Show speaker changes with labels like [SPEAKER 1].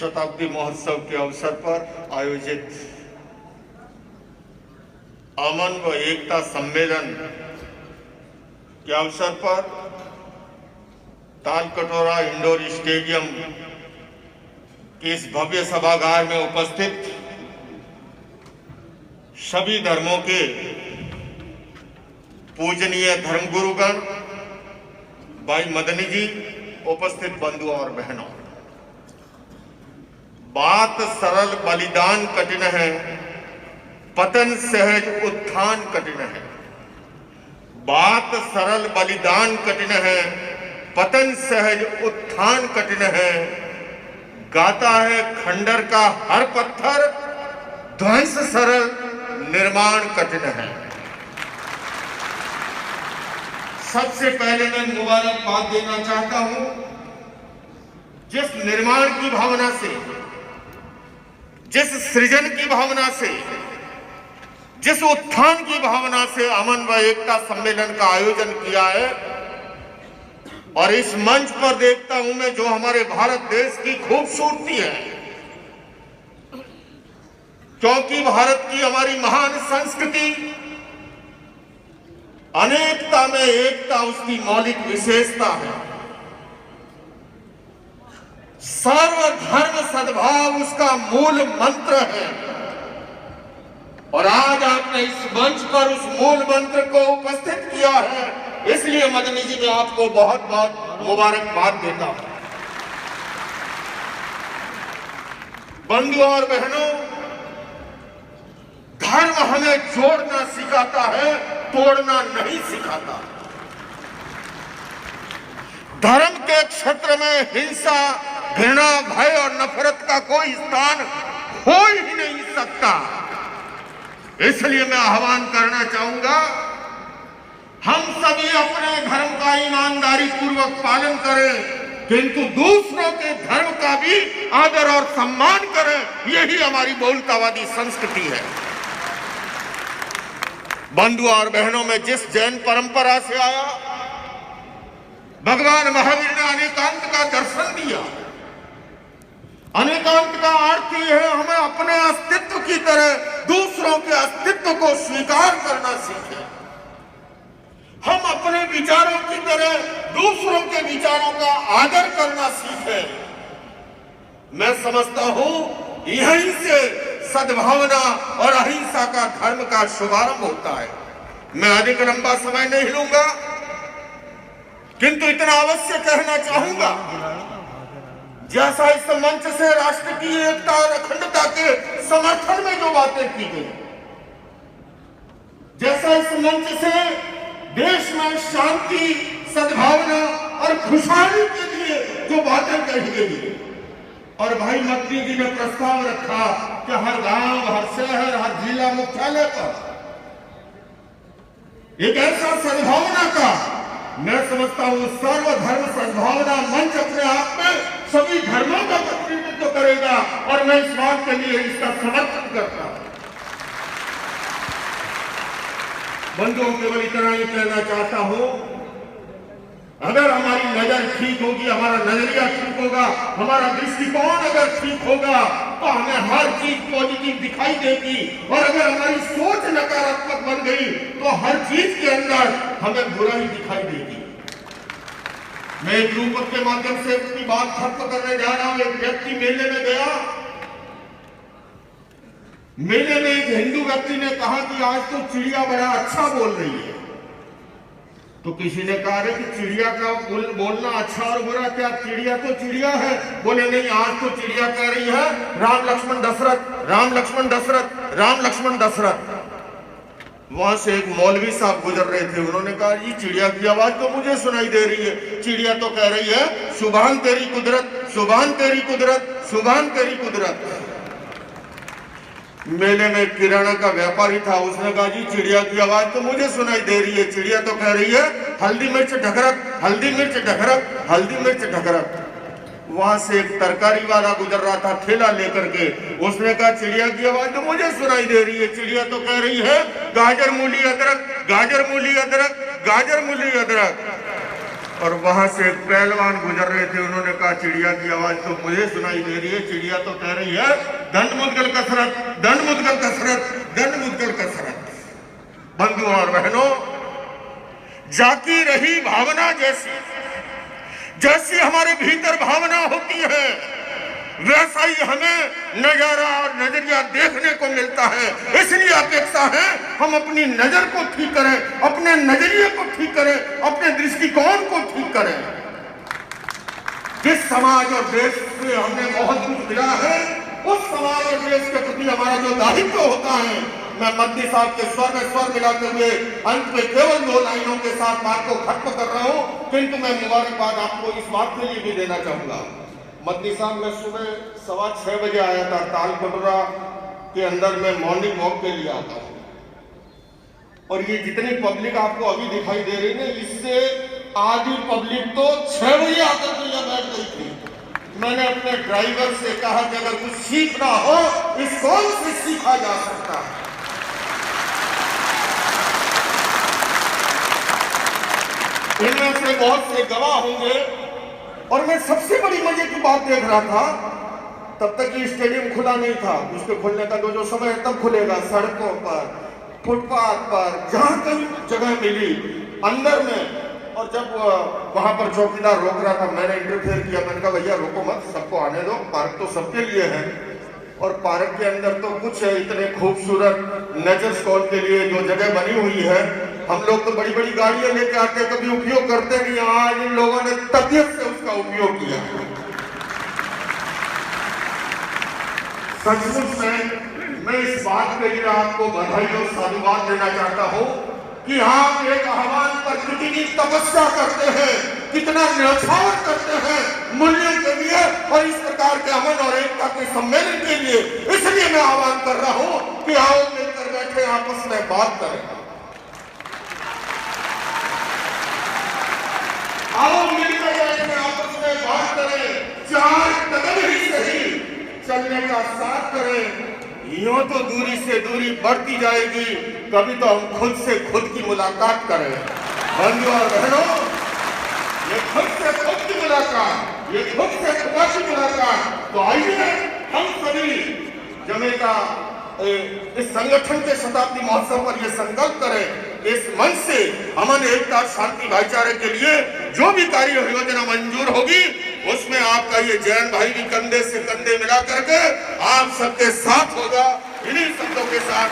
[SPEAKER 1] शताब्दी महोत्सव के अवसर पर आयोजित अमन व एकता सम्मेलन के अवसर पर तालकटोरा इंडोर स्टेडियम के इस भव्य सभागार में उपस्थित सभी धर्मों के पूजनीय धर्मगुरुगण, भाई मदनी जी, उपस्थित बंधुओं और बहनों, बात सरल बलिदान कठिन है, पतन सहज उत्थान कठिन है। बात सरल बलिदान कठिन है, पतन सहज उत्थान कठिन है। गाता है खंडर का हर पत्थर, ध्वंस सरल निर्माण कठिन है। सबसे पहले मैं मुबारकबाद देना चाहता हूं जिस निर्माण की भावना से, जिस सृजन की भावना से, जिस उत्थान की भावना से अमन व एकता सम्मेलन का आयोजन किया है। और इस मंच पर देखता हूं मैं जो हमारे भारत देश की खूबसूरती है, क्योंकि भारत की हमारी महान संस्कृति अनेकता में एकता उसकी मौलिक विशेषता है। सर्वधर्म सद्भाव उसका मूल मंत्र है। और आज आपने इस मंच पर उस मूल मंत्र को उपस्थित किया है, इसलिए मदनी जी मैं आपको बहुत बहुत मुबारकबाद देता हूं। बंधुओं और बहनों, धर्म हमें जोड़ना सिखाता है, तोड़ना नहीं सिखाता। धर्म के क्षेत्र में हिंसा, घृणा, भय और नफरत का कोई स्थान हो ही नहीं सकता। इसलिए मैं आह्वान करना चाहूंगा, हम सभी अपने धर्म का ईमानदारी पूर्वक पालन करें, किंतु दूसरों के धर्म का भी आदर और सम्मान करें। यही हमारी बहुलतावादी संस्कृति है। बंधुओं और बहनों, में जिस जैन परंपरा से आया, भगवान महावीर ने अनेकांत का दर्शन दिया। अनेकांत का अर्थ यह है, हमें अपने अस्तित्व की तरह दूसरों के अस्तित्व को स्वीकार करना सीखें। हम अपने विचारों की तरह दूसरों के विचारों का आदर करना सीखें। मैं समझता हूं यहीं से सद्भावना और अहिंसा का धर्म का शुभारंभ होता है। मैं अधिक लंबा समय नहीं लूंगा, किंतु इतना अवश्य कहना चाहूंगा, जैसा इस मंच से राष्ट्र की एकता और अखंडता के समर्थन में जो बातें की गई, जैसा इस मंच से देश में शांति, सद्भावना और खुशहाली के लिए जो बातें कही गई, और भाई मदनी जी ने प्रस्ताव रखा कि हर गांव, हर शहर, हर जिला मुख्यालय पर एक ऐसा सद्भावना का, मैं समझता हूं सर्वधर्म सद्भावना मंच अपने आप में सभी धर्मों का प्रतिनिधित्व करेगा, और मैं इस बात के लिए इसका समर्थन करता हूं। बंधुओं, केवल इतना ही कहना चाहता हूं, अगर हमारी नजर ठीक होगी, हमारा नजरिया ठीक होगा, हमारा दृष्टिकोण अगर ठीक होगा, तो हमें हर चीज पॉजिटिव दिखाई देगी। और अगर हमारी सोच नकारात्मक बन गई तो हर चीज के अंदर हमें बुरा ही दिखाई देगी। मैं एक रूपक के माध्यम से अपनी बात खत्म करने जा रहा हूं। एक व्यक्ति मेले में गया। मेले में एक हिंदू व्यक्ति ने कहा कि आज तो चिड़िया बड़ा अच्छा बोल रही है। तो किसी ने कहा कि चिड़िया का बोलना अच्छा और बुरा क्या, चिड़िया तो चिड़िया है। बोले नहीं, आज तो चिड़िया कह रही है राम लक्ष्मण दशरथ, राम लक्ष्मण दशरथ, राम लक्ष्मण दशरथ। वहां से एक मौलवी साहब गुजर रहे थे। उन्होंने कहा ये चिड़िया की आवाज तो मुझे सुनाई दे रही है, चिड़िया तो कह रही है सुभान तेरी कुदरत, सुभान तेरी कुदरत, सुभान तेरी कुदरत। मेले में किराना का व्यापारी था। उसने कहा जी चिड़िया की आवाज तो मुझे सुनाई दे रही है, चिड़िया तो कह रही है हल्दी मिर्च ढकरक, हल्दी मिर्च ढकरक, हल्दी मिर्च ढकरक। वहां से एक तरकारी वाला गुजर रहा था ठेला लेकर के। उसने कहा चिड़िया की आवाज तो मुझे सुनाई दे रही है, चिड़िया तो कह रही है गाजर मूली अदरक, गाजर मूली अदरक, गाजर मूली अदरक। और वहां से एक पहलवान गुजर रहे थे, उन्होंने कहा चिड़िया की आवाज तो मुझे सुनाई दे रही है, चिड़िया तो कह रही है दंड मुद्गल कसरत, दंड मुद्गल कसरत, दंड मुद्गल कसरत। बंधुओं और बहनों, जाती रही भावना जैसी जैसी हमारे भीतर भावना होती है, वैसा ही हमें नजारा और नजरिया देखने को मिलता है। इसलिए अपेक्षा है हम अपनी नजर को ठीक करें, अपने नजरिए को ठीक करें, अपने दृष्टिकोण को ठीक करें। जिस समाज और देश से हमने बहुत कुछ मिला है, उस समाज और देश के प्रति हमारा जो दायित्व होता है, मैं मद्दी साहब के स्वर में स्वर मिलाते हुए अंत में केवल 2 लाइनों के साथ बात को खत्म कर रहा हूं, किंतु मैं मुबारकबाद आपको इस बात के लिए भी देना चाहूंगा। मद्दी साहब, मैं सुबह 6:15 बजे आया था, ताल कटोरा के अंदर मैं मॉर्निंग वॉक के लिए आता हूँ, और ये जितनी पब्लिक आपको अभी दिखाई दे रही है, इससे आधी पब्लिक तो 6 बजे आकर के यहाँ बैठ गई थी। मैंने अपने ड्राइवर से कहा कि अगर कुछ सीखना हो, इस कौन से सीखा जा सकता है। इनमें से बहुत से गवाह होंगे, और मैं सबसे बड़ी मजे की बात देख रहा था, तब तक ये स्टेडियम खुला नहीं था। उसके खुलने का जो समय है तब खुलेगा। सड़कों पर, फुटपाथ पर, जहां कहीं जगह मिली अंदर में, और जब वहां पर चौकीदार रोक रहा था, मैंने इंटरफेयर किया। मैंने कहा भैया रोको मत, सबको आने दो, पार्क तो सबके लिए है। और पार्क के अंदर तो कुछ है, इतने खूबसूरत नेचर स्पॉट के लिए जो जगह बनी हुई है। हम लोग तो बड़ी बड़ी गाड़ियां लेके आते, कभी उपयोग करते नहीं। आज इन लोगों ने तबीयत से उसका उपयोग किया। सचमुच में मैं इस बात के लिए आपको बधाई और साधुवाद देना चाहता हूं कि आप एक आह्वान पर कितनी तपस्या करते हैं, कितना न्यौछावर करते हैं मूल्यों के लिए और इस प्रकार के अमन और एकता के सम्मेलन के लिए। इसलिए मैं आह्वान कर रहा हूं कि आओ मिलकर बैठे आपस में बात करें, आओ मिलकर बैठे आपस में बात करें, 4 कदम ही सही चलने का साथ करें। यूं तो दूरी से दूरी बढ़ती जाएगी, कभी तो हम खुद से खुद की मुलाकात करें। बंधुओं और बहनों, ये खुद से खुद की मुलाकात, ये खुद से खुदा की मुलाकात, तो आइए हम सभी जमेका इस संगठन के शताब्दी महोत्सव पर यह संकल्प करें, इस मंच से अमन, एकता, शांति, भाईचारे के लिए जो भी कार्य योजना मंजूर होगी, उसमें आपका ये जैन भाई भी कंधे से कंधे मिला करके आप सबके साथ होगा। इन्हीं शब्दों के साथ